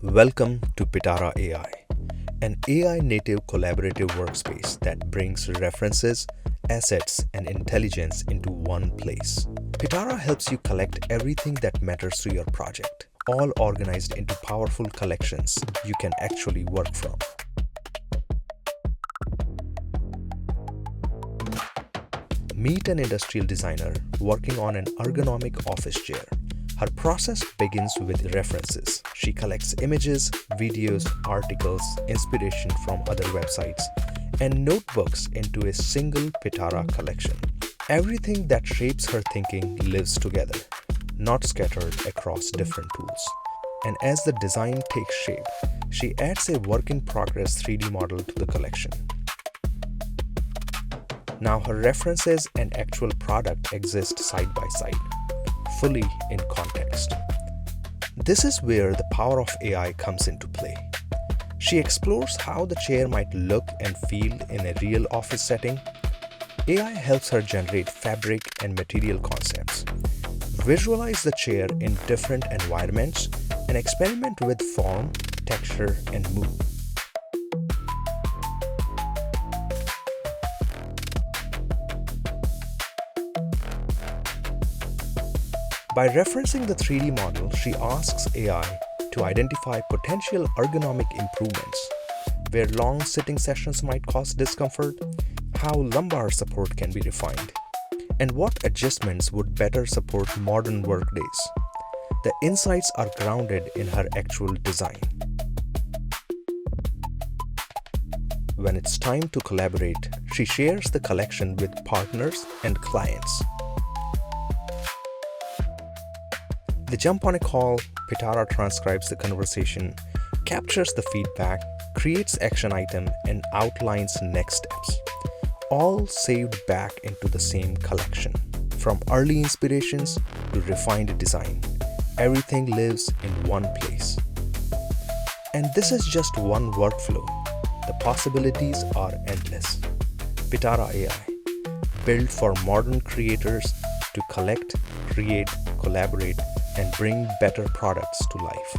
Welcome to Pitara.AI, an AI-native collaborative workspace that brings references, assets, and intelligence into one place. Pitara helps you collect everything that matters to your project, all organized into powerful collections you can actually work from. Meet an industrial designer working on an ergonomic office chair. Her process begins with references. She collects images, videos, articles, inspiration from other websites, and notebooks into a single Pitara collection. Everything that shapes her thinking lives together, not scattered across different tools. And as the design takes shape, she adds a work-in-progress 3D model to the collection. Now her references and actual product exist side by side, fully in context. This is where the power of AI comes into play. She explores how the chair might look and feel in a real office setting. AI helps her generate fabric and material concepts, visualize the chair in different environments, and experiment with form, texture, and mood. By referencing the 3D model, she asks AI to identify potential ergonomic improvements, where long sitting sessions might cause discomfort, how lumbar support can be refined, and what adjustments would better support modern workdays. The insights are grounded in her actual design. When it's time to collaborate, she shares the collection with partners and clients. They jump on a call, Pitara transcribes the conversation, captures the feedback, creates action item, and outlines next steps, all saved back into the same collection. From early inspirations to refined design, everything lives in one place. And this is just one workflow. The possibilities are endless. Pitara.AI, built for modern creators to collect, create, collaborate, and bring better products to life.